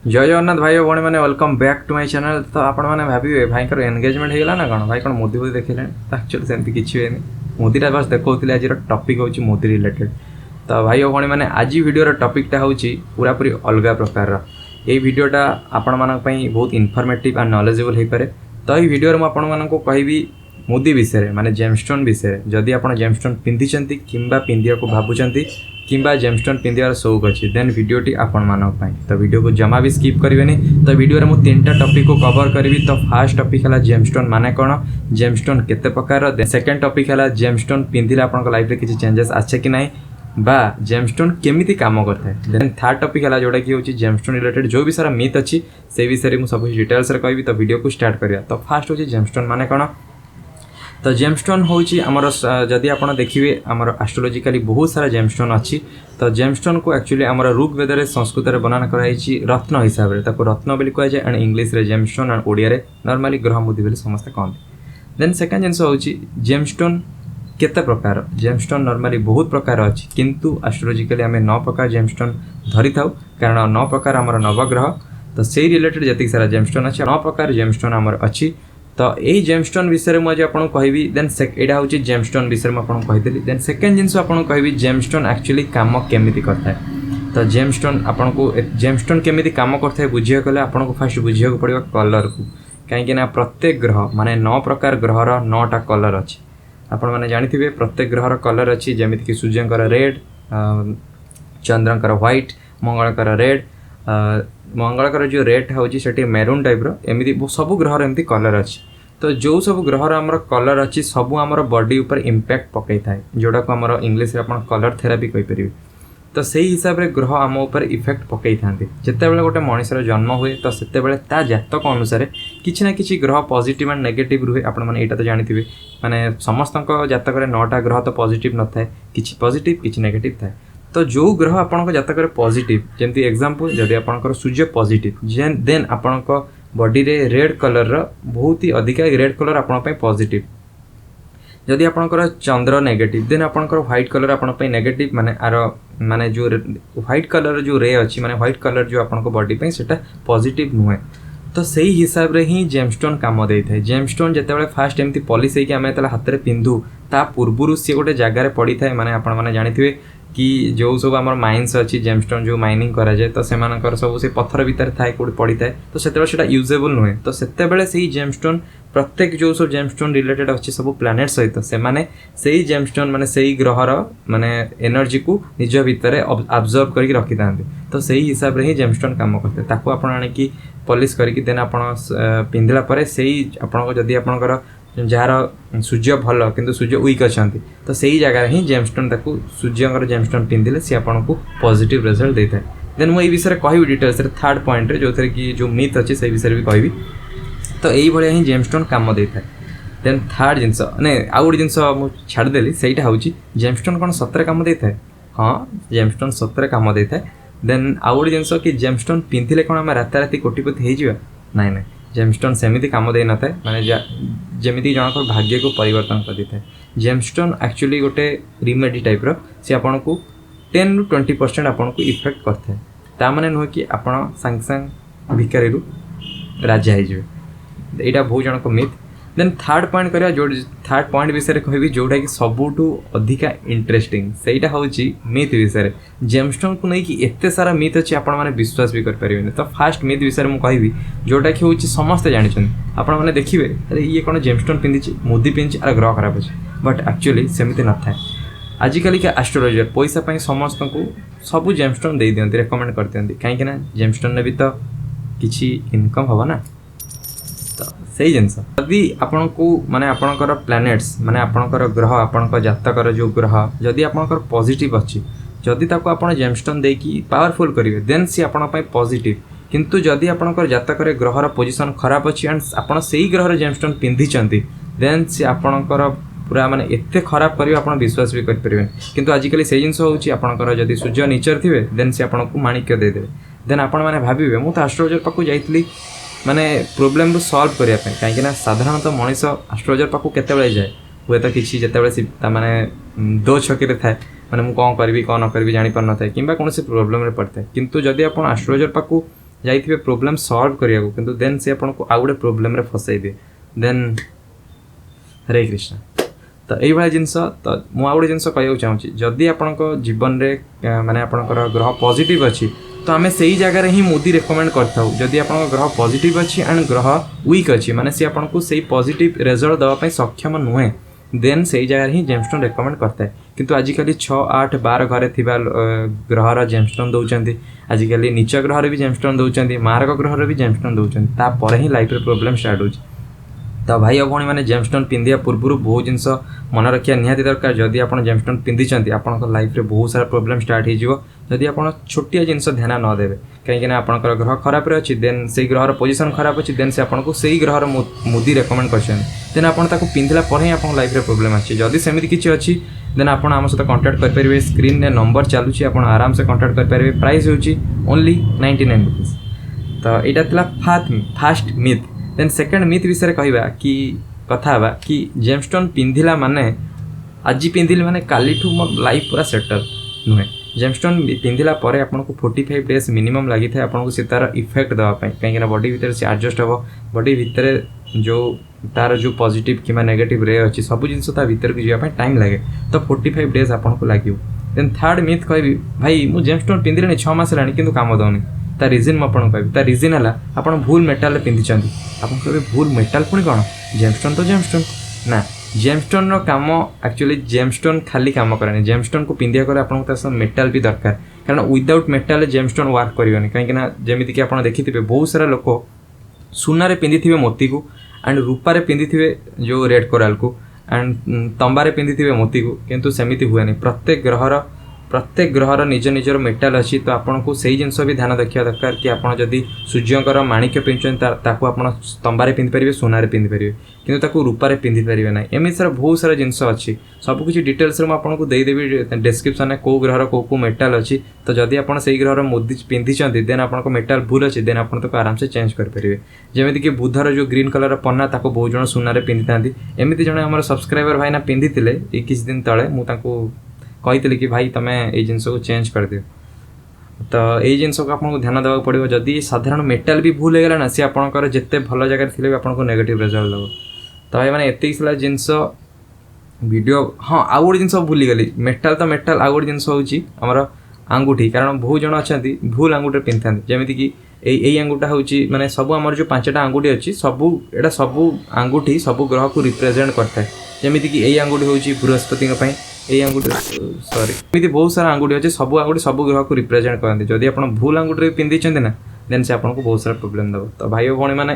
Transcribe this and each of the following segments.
जय जगन्नाथ भाई भौणी मैंने welcome back to my channel. तो आपण मैंने भावे भाई एंगेजमेंट होगा ना कौन भाई कौन मोदी बोदी देखिले एक्चुअली सेमती किसी हुए मोदीटा बस देखते आज टपिक हूँ मोदी रिलेटेड। तो भाई भौणी मैंने आज वीडियो टपिकटा हूँ पूरा पूरी अलग प्रकार ये वीडियोटा आपण मानी बहुत इनफॉर्मेटिव एंड नॉलेजेबल हो पारे। तो ये वीडियो मुझे कहबी मोदी विषय माने जेमस्टोन विषय जदि आप जेमस्टोन पिंधिंट कि पिंधा को भावुंट कि जेमस्टोन पिंधार शौक अच्छी देन वीडियोटी आपण मानक। तो वीडियो को जमा भी स्किप करेंगे। तो वीडियो में मुझे 3टा टॉपिक को कवर करी। तो फास्ट टॉपिक है जेमस्टोन माने कौन, जेमस्टोन केते प्रकार, सेकेंड टॉपिक है जेमस्टोन पिंधिले आपन लाइफ में किसी चेंजेस आछे कि नहीं बा जेमस्टोन केमिति काम करता है। देन थर्ड टॉपिक है जोटा कि होची जेमस्टोन रिलेटेड जो भी सारा मिथ अच्छी से विषय में सब डिटेल्स रे कहबी। तो वीडियो को स्टार्ट करिया। तो फास्ट होची जेमस्टोन माने कौन। तो जेमस्टोन होची आमर जदि आप देखिए आमर एस्ट्रोलॉजिकली बहुत सारा जेमस्टोन अच्छी। तो जेमस्टोन को एक्चुअली आमर ऋग्वेद में संस्कृत में बनाना कराई रत्न हिसाब से रत्न बोली कह जाए एंड इंग्लिश रे जेमस्टोन एंड ओडिया रे नॉर्मली ग्रह मुदी बोली समस्त कहते। देन सेकेंड जिनस होची जेमस्टोन केते प्रकार। जेमस्टोन नॉर्मली बहुत प्रकार अच्छी किंतु एस्ट्रोलॉजिकली आम 9 प्रकार जेमस्टोन धरी था कारण 9 प्रकार आमर नवग्रह। तो से रिलेटेड जी सारा जेमस्टोन अच्छे 9 प्रकार जेमस्टोन आमर अच्छी। तो यही जेमस्टोन विषय में आपको कहबी। देन यहाँ हूँ जेमस्टोन विषय में आपको कहीदेली। देन सेकेंड जिनस आपको कहबी जेमस्टोन एक्चुअली काम केमिति करता है। तो जेमस्टोन आपको जेमस्टोन केमिति काम करता है बुझे गले आपको फास्ट बुझे पड़ो कलर को कहीं प्रत्येक ग्रह माने 9 प्रकार ग्रहर 9टा कलर अच्छी। आपण मैंने जानी प्रत्येक ग्रहर कलर अच्छी जमीक कि सूर्यंकर रेड, चंद्रंकर व्हाइट, मंगलकर रेड, मंगलकर जो रेड होची सेठी मेरून टाइप एमती सब ग्रहर एमती कलर अच्छी। तो जो सब ग्रहर आमर कलर अच्छी सब आमर बॉडी ऊपर इम्पैक्ट पकई थाए जोटा को आमर इंग्लिश रे आपण कलर थेरापी कहि परिबे। तो सही हिसाब रे ग्रह आम ऊपर इफेक्ट पकई थांते। जते बेले गोटे मनुष्यर जन्म हुए तो सेते बेले ता जातक अनुसार किछि ना किछि ग्रह पॉजिटिव एंड नेगेटिव रुहे। आपण माने एटा तो जानिथिबे माने समस्तक जातक रे 9टा ग्रह तो पॉजिटिव न थाए किछि पॉजिटिव किछि नेगेटिव थाए। तो जो ग्रह आपंक जातक पॉजिटिव जमती एग्जांपल जदि आपंकर सूर्य पॉजिटिव देन आपंक बॉडी रे रेड कलर बहुत ही अधिक रेड कलर आपण पॉजिटिव। जदि आपंकर चंद्र नेगेटिव देन आपंकर व्हाइट कलर आपण नेगेटिव माने आर माने जो व्हाइट कलर जो रे अच्छी माने व्हाइट कलर जो आपंक बॉडी पे सेटा पॉजिटिव नुहे। तो सही हिसाब रे ही जेमस्टोन काम दे थाए। जेमस्टोन जेतेबेले फास्ट एमती पॉलिश होइके आमे तला हाथ रे पिंधु ता पूर्वरु सी गोटे जगार पड़ी थाए माने आपण माने जानिथिबे कि जो सब आम माइन्स अच्छी जेमस्टोन जो माइनिंग करा जाए तो सेमानकर सब से पत्थर भितर थाए कोड़ी पड़ी थाए तो सेतेबेले यूजेबल नुहे। तो सेतेबेले सही जेमस्टोन प्रत्येक जो सब जेमस्टोन रिलेटेड अच्छी सब प्लानेट सहित से माने सही जेमस्टोन माने सही ग्रहर माने एनर्जी को निज भितर अब्जर्व करके रखी थांते। तो सही हिसाब रे ही जेमस्टोन काम करते ताको आपण आनिकी पॉलिश करके देन आपण पिंधला परे सही आपण जदि आपणकर जार सूर्य भल किंतु सूर्य वीक अच्छा तो सही जगह ही जेमस्टोन ताकू सूर्यंकर जेमस्टोन पिंधिले सी आपन को पॉजिटिव रिजल्ट देता है। देन मुझे विषय कहबी डिटेल्स रे थर्ड पॉइंट रे जो थे कि जो मिथ अच्छी से विषय भी कहबी। तो यही भाया ही जेमस्टोन काम देता है। देन थर्ड जिनस ने आउ गोटे जिनस छाड़देली सहीटा हूँ जेमस्टोन कौन सतरे काम देता है। हाँ जेमस्टोन सतरे काम देता है। देन आउ गोटे जिनस कि जेमस्टोन पिंधिले कौन आम राताराति कोटिपति हो नाई ना जेमस्टोन सेमिति काम दे न था माने जमीती जनक भाग्य को परिवर्तन कर देता है। जेमस्टोन एक्चुअली गोटे रिमेडी टाइप रो सी आपन को 10 ରୁ 20% आपन को इफेक्ट करता है। ता माने नुह कि आपन संग संग भिकारी रु राजा हो जाए एटा बहुत जनक मिथ। देन थर्ड पॉइंट करिया जो थर्ड पॉइंट विषय कहबी जोटा कि सबुठू अधिका इंटरेस्टिंग सेटा होची मिथ विषय। जेमस्टोन को नहीं कि एते सारा मिथ अच्छी आपण माने विश्वास भी कर परिबेनी। तो फास्ट मिथ विषय मु कहबी जोटा कि होची समस्त जानि छन आपण माने देखिबे अरे ये कोन जेमस्टोन पिंदिची मोदी पिंच अरे ग्रह खराब अछि बट एक्चुअली सेमिति न थाए। आजिकल के एस्ट्रोलॉजर पैसा पाई समस्त को सब जेमस्टोन दे दियंती रेकमेंड कर दियंती काहे कि ना जेमस्टोन ने भी तो किछि इनकम होबा ना। तो सही जिनस जदि आपण को माने आपणकर प्लैनेट्स माने आपणकर ग्रह आपणकर जातकर जो ग्रह जदि आपणकर पॉजिटिव अच्छी जदि ताको आपण जेमस्टोन देकी पावरफुल करिवे देन सी आपण पई पॉजिटिव। किंतु जदि आपणकर जातकर ग्रहर पोजीशन खराब अच्छी एंड आपण सही ग्रहर जेमस्टोन पिंधिचंती देन सी आपणकर पूरा माने एते खराब करिवे आपण विश्वास भी कर परिवे। किंतु आजिकली से जिनस होची आपणकर जदि सूर्य नीचर थिवे देन सी आपण को माणिक्य दे देबे। देन आपण माने भाबिबे मु तो एस्ट्रोलॉजर पाकु जाइतली माने प्रोब्लेम रो सॉल्व करिया पे काहे कि ना साधारणतः मनीष एस्ट्रोलॉजर पाकु केते बेले जाए हुए तो किसी जेते बेले माने दो छके थाए माने मु कौन करी कौन न करी जानी पार न थाए किंबा कौन से प्रोब्लेम रे पड़ता है। किंतु जदि आपण एस्ट्रोलॉजर पाकु जाइए प्रोब्लेम सॉल्व करिया को किंतु देन से आपन को आ गोटे प्रोब्लेम रे फसाई दे देन हरे कृष्ण। तो ये जिनस तो मुझे गोटे जिनस कहूँ चाहूँगी जदि आपण जीवन में माने आपणकर ग्रह पॉजिटिव अच्छी तो आम से जगह ही मुदी रेकमेंड करता जदि आप ग्रह पॉजिटिव अच्छी एंड ग्रह वीक अच्छी माने सी आपन को सही पॉजिटिव रिजल्ट देवाई सक्षम नुहे देन से जगह ही जेमस्टोन रेकमेंड करता है। किंतु आजिकल 6, 8, 12 घरे थिबा ग्रहर जेमस्टोन दौरान आजिकल नीच ग्रहर भी जेमस्टोन दौरान मारक ग्रहर भी जेमस्टोन दौरान ही लाइफ प्रॉब्लम स्टार्ट हो। तो भाई और भौणी मैंने जेमस्टोन पिंधिया पूर्व बहुत जिन मन रखा निहाती दरकार जदि आप जेमस्टोन पिंधिंट आप लाइफ में बहुत सारा प्रोब्लेम स्टार्ट होदी आप छोटिया जिनस ध्यान न देवे कहीं आपंकर ग्रह खराब अच्छी देन से ग्रहर पोजिशन खराब अच्छी देन से आपको से ग्रहर मुदी रेकमेंड कर देन आप पिंधिला ही आप लाइफ में प्रोब्लेम अच्छी जदि सेमती किसी अच्छी देन आप आम सहित कंटाक्ट करेंगे स्क्रीन में नंबर चलुची आप आराम से कंटाक्ट करेंगे प्राइस होची ओनली 99 रुपीज। तो यहाँ first myth then second myth विषय कहवा कि कथा कि जेमस्टोन पिंधिला माने आज पिंधिले माने काली ठू मोर लाइफ पूरा सेटल नुहे। जेमस्टोन पिंधिला परे आपको 45 डेज मिनिमम लगी था आपको से तार इफेक्ट देवाई कहीं बॉडी भितर से एडजस्ट हम बॉडी भितर जो तार जो पॉजिटिव कि नेगेटिव रे अच्छी सब जिन भर को जावाई टाइम लगे तो 45 डेज आपको लगे। देन थर्ड मिथ कह भाई मुझे जेमस्टोन पिंधिले 6 मास है कि काम दौनी ता रिजन मुझे कह ता रिजन है आप भूल मेटाल पिंधि आप भूल मेटाल पुणी कौन जेमस्टोन तो जेमस्टोन ना जेमस्टोन काम एक्चुअली जेमस्टोन खाली काम करेनि जेमस्टोन को पिंधिया करे आपको मेटाल भी दरकार कारण विदाउट मेटाल जेमस्टोन वर्क करेनि कहीं जमीक आप देखिथे बहुत सारा लोक सुना पिंधि मोती को एंड रूपारे पिंधि जो रेड कोराल को एंड तंबारे पिंधि मोती को किंतु सेमिति हुए प्रत्येक ग्रहर निज निजर मेटाल अच्छी तो आपन को सही जिनस भी ध्यान देखा दरकार कि आप जदि सूर्यंकर माणिक्य पिंधुन आप तंबारे पिंधि पारे सोनारे पिंधि पारे कि रूपारे पिंधि पारे ना एमती सारा बहुत सारा जिनस अच्छी सबकि डिटेल्स आपको देदेवी डिस्क्रिप्शन में कौ ग्रहर कौ मेटाल अच्छी तो जदि आप ग्रहर मुदी पिंधि देन आप मेटाल भूल अच्छी देन आप आराम से चेंज करेंगे जमीक बुधर जो ग्रीन कलर पन्ना ताको बहुत जन सुनारे पिंधि था एमती जन आम सब्सक्राइबर भाईना पिंधि किसी दिन तले मुझे कही कि भाई तुम्हें ये जिनस को चेंज कर दियो तो ये जिनस को आपको ध्यान देवा पड़ो जदि साधारण मेटाल भी भूल होगा ना सी आपंकर जिते भल जगह थे आपको नेगेटिव रिजल्ट देव। तो भाई मैंने एतिक जिनस वीडियो हाँ आउ गोटे जिन भूलीगली मेटाल तो मेटाल आउ गोटे जिनस होमर आंगुठी कारण बहुत जन अच्छा भूल आंगुठी पिंधि था जमीक यही आंगुठा हूँ माने सब आमर जो 5टा आंगुठी अच्छी सबू एटा सबू आंगुठी सबू ग्रह को रिप्रेजेंट करता है जमीक यही आंगुठी हूँ बृहस्पति यही आंगुठी सॉरी एमती बहुत सारा आंगुठी अच्छे सब आंगुठी सब ग्रह को रिप्रेजेंट करते जदि आप भूल आंगुठी पिंधि ना देन से आपको बहुत सारा प्रोब्लेम देव। तो भाई भौणी मैंने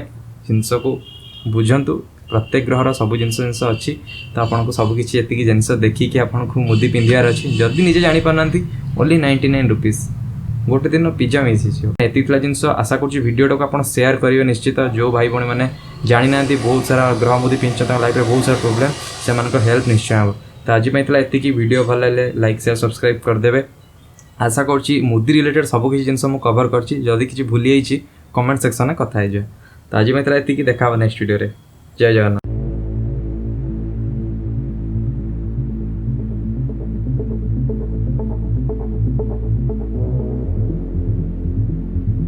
जिनस को बुझंतु प्रत्येक ग्रहर सब जिनस अच्छी तो आपको सबकि ये जिनस देखिए आपको मुदी पिंधार अच्छी जदि निजे जापाना ओनली 99 रुपीज गोटे दिन पिज्जा मिसी एति जिनस आशा करीडियो को आप सेयार करेंगे निश्चित जो भाई भाई मैंने जानी ना बहुत सारा ग्रह मुदी पिंधुन लाइफ में बहुत सारा प्रोब्लेम से हेल्प निश्चय हम। तो आज ये वीडियो भल लगे लाइक शेयर सब्सक्राइब करदे। आशा करुँची मुदी रिलेटेड सबकि जिन कवर करदी किसी भूली जाइए कमेंट सेक्शन में कथा है। तो आज ये देखा नेक्स्ट वीडियो जय जगन्नाथ।